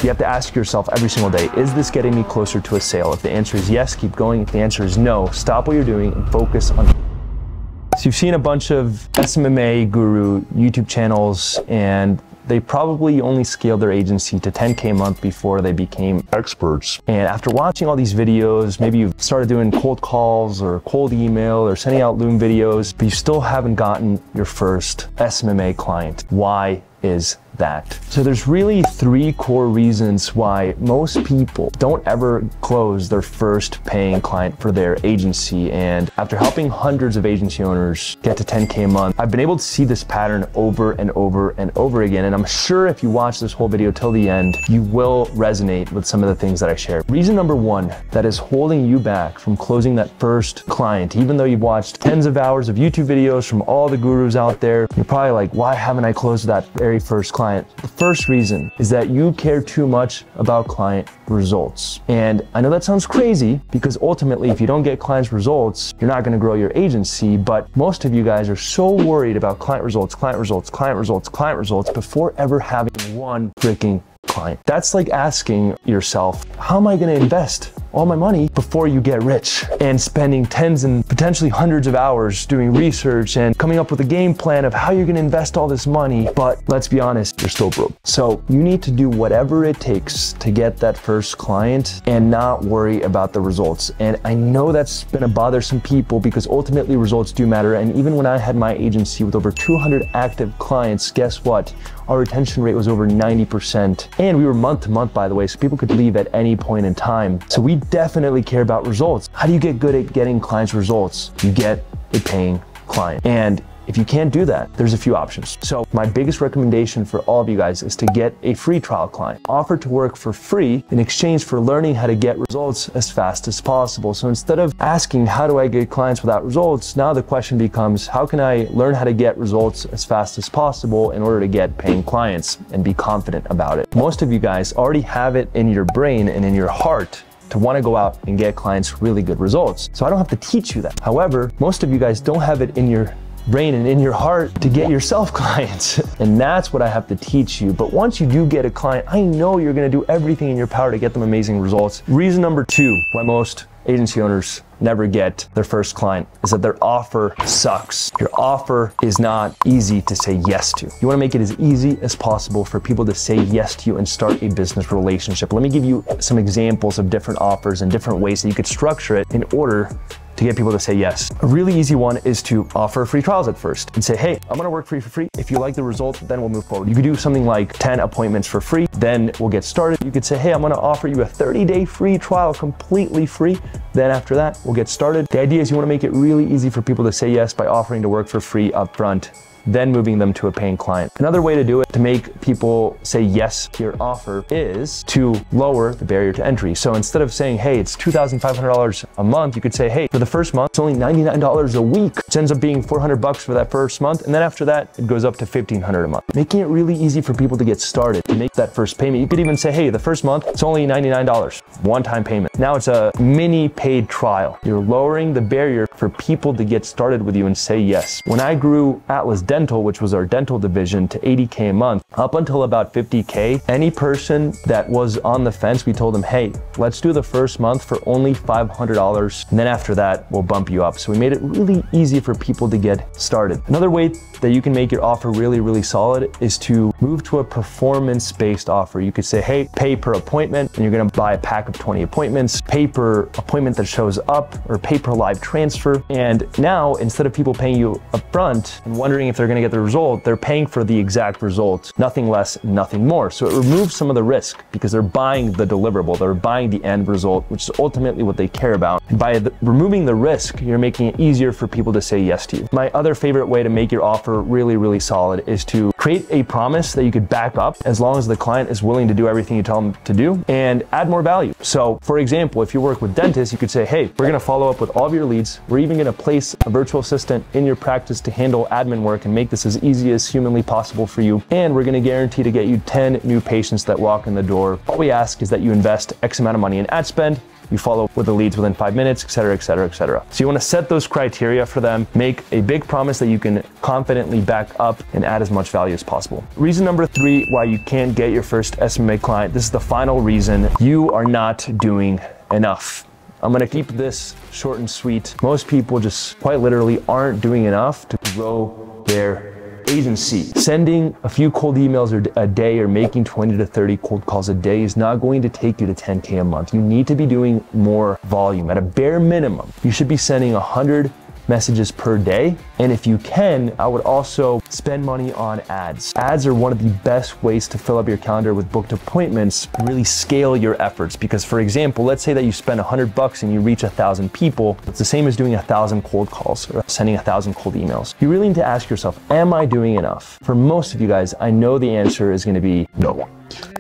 You have to ask yourself every single day, is this getting me closer to a sale? If the answer is yes, keep going. If the answer is no, stop what you're doing and focus on. So you've seen a bunch of SMMA guru YouTube channels, and they probably only scaled their agency to 10K a month before they became experts. And after watching all these videos, maybe you've started doing cold calls or cold email or sending out Loom videos, but you still haven't gotten your first SMMA client. Why is that? So there's really 3 core reasons why most people don't ever close their first paying client for their agency. And after helping hundreds of agency owners get to 10K a month, I've been able to see this pattern over and over and over again. And I'm sure if you watch this whole video till the end, you will resonate with some of the things that I share. Reason number 1 that is holding you back from closing that first client, even though you've watched tens of hours of YouTube videos from all the gurus out there, you're probably like, why haven't I closed that very first client? The first reason is that you care too much about client results. And I know that sounds crazy because ultimately, if you don't get clients' results, you're not going to grow your agency. But most of you guys are so worried about client results before ever having one freaking client. That's like asking yourself, how am I going to invest all my money before you get rich, and spending tens and potentially hundreds of hours doing research and coming up with a game plan of how you're going to invest all this money, but let's be honest, you're still broke. So you need to do whatever it takes to get that first client and not worry about the results. And I know that's going to bother some people because ultimately results do matter. And even when I had my agency with over 200 active clients, guess what? Our retention rate was over 90%. And we were month to month, by the way, so people could leave at any point in time. So we definitely care about results. How do you get good at getting clients' results? You get a paying client. And if you can't do that, there's a few options. So my biggest recommendation for all of you guys is to get a free trial client. Offer to work for free in exchange for learning how to get results as fast as possible. So instead of asking, how do I get clients without results? Now the question becomes, how can I learn how to get results as fast as possible in order to get paying clients and be confident about it? Most of you guys already have it in your brain and in your heart to want to go out and get clients really good results. So I don't have to teach you that. However, most of you guys don't have it in your brain and in your heart to get yourself clients. And that's what I have to teach you. But once you do get a client, I know you're going to do everything in your power to get them amazing results. Reason number 2 why most agency owners never get their first client is that their offer sucks. Your offer is not easy to say yes to. You want to make it as easy as possible for people to say yes to you and start a business relationship. Let me give you some examples of different offers and different ways that you could structure it in order to get people to say yes. A really easy one is to offer free trials at first and say, hey, I'm gonna work for you for free. If you like the results, then we'll move forward. You could do something like 10 appointments for free, then we'll get started. You could say, hey, I'm gonna offer you a 30-day free trial completely free. Then after that, we'll get started. The idea is you wanna make it really easy for people to say yes by offering to work for free upfront, then moving them to a paying client. Another way to do it to make people say yes to your offer is to lower the barrier to entry. So instead of saying, hey, it's $2,500 a month, you could say, hey, for the first month, it's only $99 a week. It ends up being $400 for that first month. And then after that, it goes up to $1,500 a month. Making it really easy for people to get started, to make that first payment. You could even say, hey, the first month, it's only $99, one-time payment. Now it's a mini paid trial. You're lowering the barrier for people to get started with you and say yes. When I grew Atlas Dental, which was our dental division, to 80K a month, up until about 50K, any person that was on the fence, we told them, hey, let's do the first month for only $500. And then after that, we'll bump you up. So we made it really easy for people to get started. Another way that you can make your offer really, really solid is to move to a performance-based offer. You could say, hey, pay per appointment, and you're gonna buy a pack of 20 appointments, pay per appointment that shows up, or pay per live transfer. And now, instead of people paying you upfront and wondering if they're gonna get the result, they're paying for the exact result, nothing less, nothing more. So it removes some of the risk because they're buying the deliverable, they're buying the end result, which is ultimately what they care about. And by removing the risk, you're making it easier for people to say yes to you. My other favorite way to make your offer really, really solid is to create a promise that you could back up as long as the client is willing to do everything you tell them to do and add more value. So for example, if you work with dentists, you could say, hey, we're gonna follow up with all of your leads. We're even gonna place a virtual assistant in your practice to handle admin work and make this as easy as humanly possible for you. And we're gonna guarantee to get you 10 new patients that walk in the door. All we ask is that you invest X amount of money in ad spend, you follow with the leads within 5 minutes, et cetera, et cetera, et cetera. So you want to set those criteria for them, make a big promise that you can confidently back up and add as much value as possible. Reason number 3 why you can't get your first SMMA client, this is the final reason: you are not doing enough. I'm gonna keep this short and sweet. Most people just quite literally aren't doing enough to grow their agency. Sending a few cold emails a day or making 20 to 30 cold calls a day is not going to take you to 10K a month. You need to be doing more volume. At a bare minimum, you should be sending 100 messages per day. And if you can, I would also spend money on ads. Ads are one of the best ways to fill up your calendar with booked appointments, really scale your efforts. Because for example, let's say that you spend $100 and you reach 1,000 people. It's the same as doing 1,000 cold calls or sending 1,000 cold emails. You really need to ask yourself, am I doing enough? For most of you guys, I know the answer is gonna be no.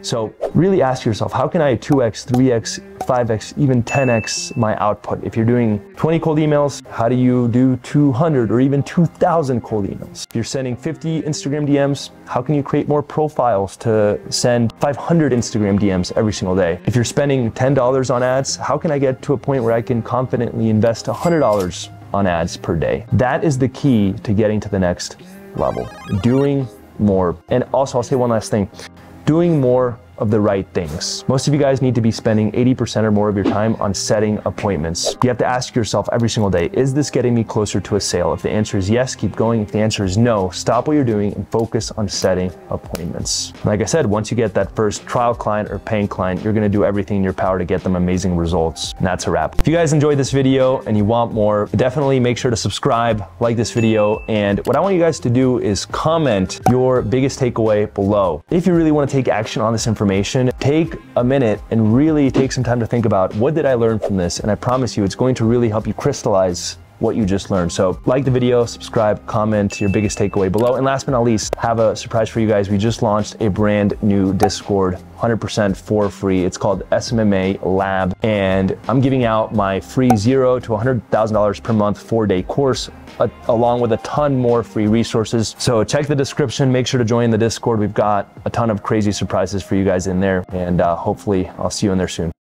So really ask yourself, how can I 2x, 3x, 5x, even 10x my output? If you're doing 20 cold emails, how do you do 200 or even 2,000 cold emails? If you're sending 50 Instagram DMs, how can you create more profiles to send 500 Instagram DMs every single day? If you're spending $10 on ads, how can I get to a point where I can confidently invest $100 on ads per day? That is the key to getting to the next level, doing more. And also, I'll say one last thing. Doing more of the right things. Most of you guys need to be spending 80% or more of your time on setting appointments. You have to ask yourself every single day, is this getting me closer to a sale? If the answer is yes, keep going. If the answer is no, stop what you're doing and focus on setting appointments. Like I said, once you get that first trial client or paying client, you're gonna do everything in your power to get them amazing results. And that's a wrap. If you guys enjoyed this video and you want more, definitely make sure to subscribe, like this video. And what I want you guys to do is comment your biggest takeaway below. If you really want to take action on this information, take a minute and really take some time to think about, what did I learn from this? And I promise you, it's going to really help you crystallize what you just learned. So like the video, subscribe, comment your biggest takeaway below. And last but not least, have a surprise for you guys. We just launched a brand new Discord, 100% for free. It's called SMMA Lab. And I'm giving out my free $0 to $100,000 per month 4-day course, along with a ton more free resources. So check the description, make sure to join the Discord. We've got a ton of crazy surprises for you guys in there. And hopefully I'll see you in there soon.